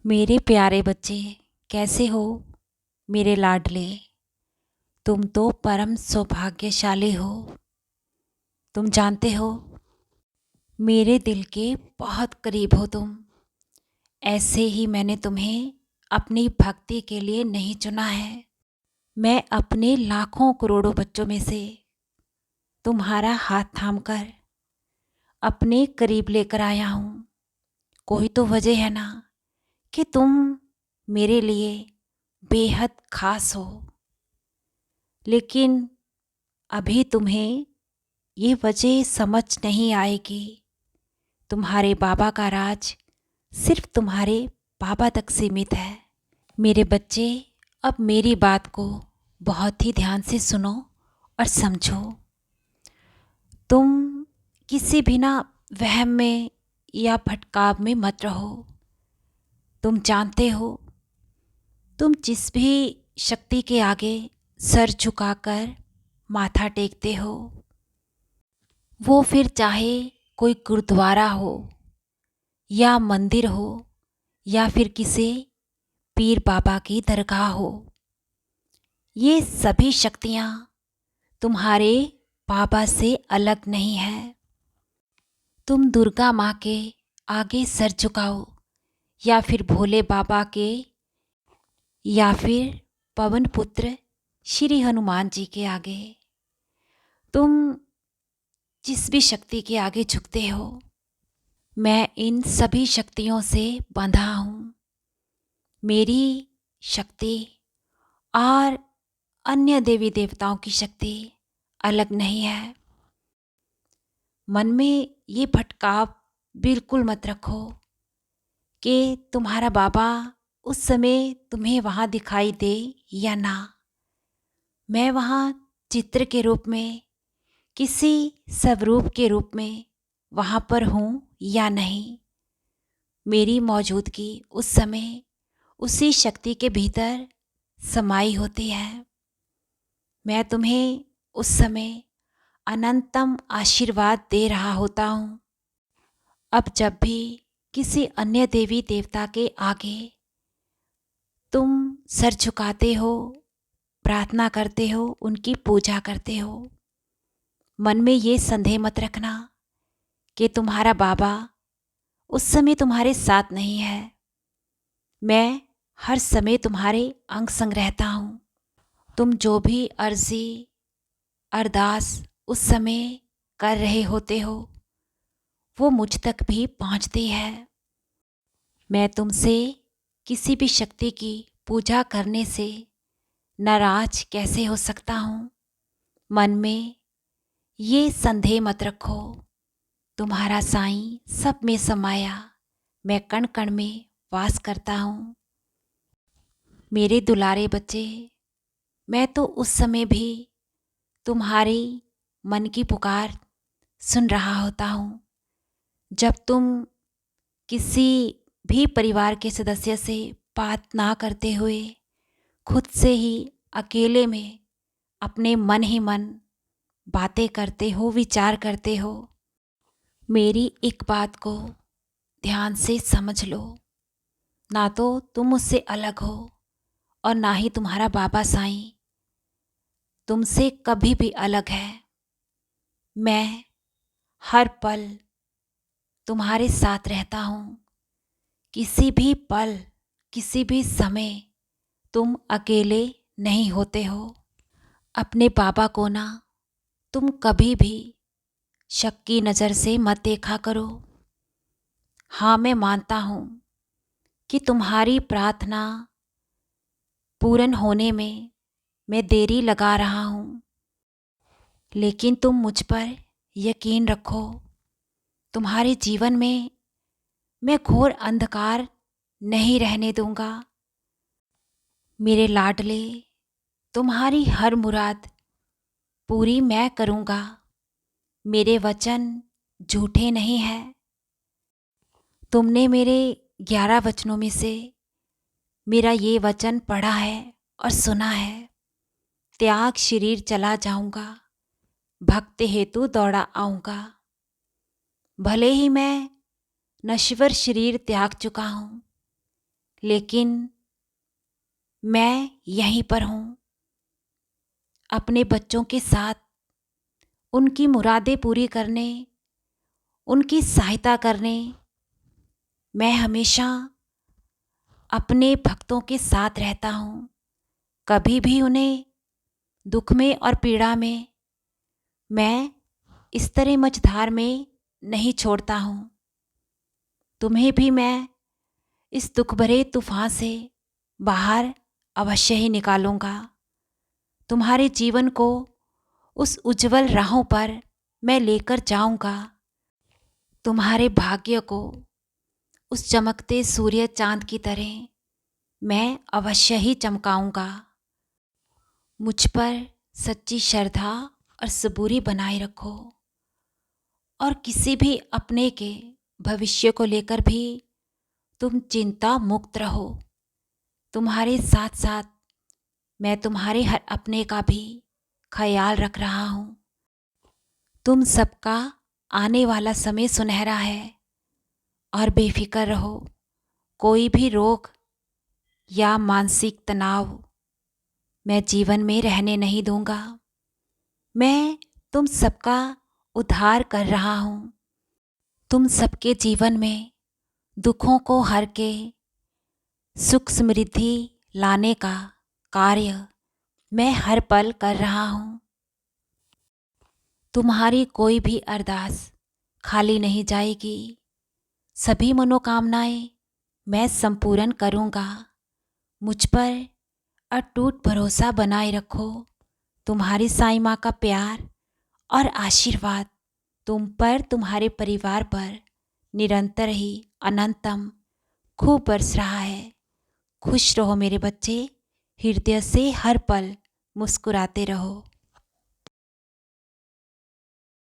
मेरे प्यारे बच्चे, कैसे हो मेरे लाडले। तुम तो परम सौभाग्यशाली हो। तुम जानते हो, मेरे दिल के बहुत करीब हो तुम। ऐसे ही मैंने तुम्हें अपनी भक्ति के लिए नहीं चुना है। मैं अपने लाखों करोड़ों बच्चों में से तुम्हारा हाथ थामकर अपने करीब लेकर आया हूँ। कोई तो वजह है ना कि तुम मेरे लिए बेहद खास हो। लेकिन अभी तुम्हें ये वजह समझ नहीं आएगी। तुम्हारे बाबा का राज सिर्फ तुम्हारे बाबा तक सीमित है। मेरे बच्चे, अब मेरी बात को बहुत ही ध्यान से सुनो और समझो। तुम किसी भी ना वहम में या भटकाव में मत रहो। तुम जानते हो, तुम जिस भी शक्ति के आगे सर झुकाकर माथा टेकते हो, वो फिर चाहे कोई गुरुद्वारा हो या मंदिर हो या फिर किसी पीर बाबा की दरगाह हो, ये सभी शक्तियाँ तुम्हारे बाबा से अलग नहीं है। तुम दुर्गा माँ के आगे सर झुकाओ या फिर भोले बाबा के या फिर पवन पुत्र श्री हनुमान जी के आगे, तुम जिस भी शक्ति के आगे झुकते हो, मैं इन सभी शक्तियों से बंधा हूँ। मेरी शक्ति और अन्य देवी देवताओं की शक्ति अलग नहीं है। मन में ये भटकाव बिल्कुल मत रखो कि तुम्हारा बाबा उस समय तुम्हें वहाँ दिखाई दे या ना। मैं वहाँ चित्र के रूप में, किसी स्वरूप के रूप में वहाँ पर हूँ या नहीं। मेरी मौजूदगी उस समय उसी शक्ति के भीतर समाई होती है। मैं तुम्हें उस समय अनंतम आशीर्वाद दे रहा होता हूँ। अब जब भी किसी अन्य देवी देवता के आगे तुम सर झुकाते हो, प्रार्थना करते हो, उनकी पूजा करते हो, मन में ये संदेह मत रखना कि तुम्हारा बाबा उस समय तुम्हारे साथ नहीं है। मैं हर समय तुम्हारे अंग संग रहता हूँ। तुम जो भी अर्जी अरदास उस समय कर रहे होते हो, वो मुझ तक भी पहुँचती है। मैं तुमसे किसी भी शक्ति की पूजा करने से नाराज कैसे हो सकता हूँ। मन में ये संदेह मत रखो। तुम्हारा साईं सब में समाया, मैं कण कण में वास करता हूँ। मेरे दुलारे बच्चे, मैं तो उस समय भी तुम्हारी मन की पुकार सुन रहा होता हूँ। जब तुम किसी भी परिवार के सदस्य से बात ना करते हुए खुद से ही अकेले में अपने मन ही मन बातें करते हो, विचार करते हो। मेरी एक बात को ध्यान से समझ लो। ना तो तुम मुझसे अलग हो और ना ही तुम्हारा बाबा साईं तुमसे कभी भी अलग है। मैं हर पल तुम्हारे साथ रहता हूँ। किसी भी पल, किसी भी समय तुम अकेले नहीं होते हो। अपने बाबा को ना तुम कभी भी शक की नज़र से मत देखा करो। हाँ, मैं मानता हूँ कि तुम्हारी प्रार्थना पूर्ण होने में मैं देरी लगा रहा हूँ, लेकिन तुम मुझ पर यकीन रखो। तुम्हारे जीवन में मैं घोर अंधकार नहीं रहने दूंगा। मेरे लाडले, तुम्हारी हर मुराद पूरी मैं करूँगा। मेरे वचन झूठे नहीं हैं। तुमने मेरे 11 वचनों में से मेरा ये वचन पढ़ा है और सुना है। त्याग शरीर चला जाऊँगा, भक्त हेतु दौड़ा आऊँगा। भले ही मैं नश्वर शरीर त्याग चुका हूँ, लेकिन मैं यहीं पर हूँ, अपने बच्चों के साथ उनकी मुरादें पूरी करने, उनकी सहायता करने। मैं हमेशा अपने भक्तों के साथ रहता हूँ, कभी भी उन्हें दुख में और पीड़ा में मैं इस तरह मझधार में नहीं छोड़ता हूँ। तुम्हें भी मैं इस दुख भरे तूफान से बाहर अवश्य ही निकालूंगा। तुम्हारे जीवन को उस उज्जवल राहों पर मैं लेकर जाऊंगा। तुम्हारे भाग्य को उस चमकते सूर्य चांद की तरह मैं अवश्य ही चमकाऊंगा। मुझ पर सच्ची श्रद्धा और सबूरी बनाए रखो और किसी भी अपने के भविष्य को लेकर भी तुम चिंता मुक्त रहो। तुम्हारे साथ साथ मैं तुम्हारे हर अपने का भी ख्याल रख रहा हूँ। तुम सबका आने वाला समय सुनहरा है और बेफिक्र रहो। कोई भी रोग या मानसिक तनाव मैं जीवन में रहने नहीं दूंगा। मैं तुम सबका उद्धार कर रहा हूँ। तुम सबके जीवन में दुखों को हर के सुख समृद्धि लाने का कार्य मैं हर पल कर रहा हूँ। तुम्हारी कोई भी अरदास खाली नहीं जाएगी। सभी मनोकामनाएं मैं संपूर्ण करूँगा। मुझ पर अटूट भरोसा बनाए रखो। तुम्हारी साईं माँ का प्यार और आशीर्वाद तुम पर, तुम्हारे परिवार पर निरंतर ही अनंतम खूब बरस रहा है। खुश रहो मेरे बच्चे, हृदय से हर पल मुस्कुराते रहो।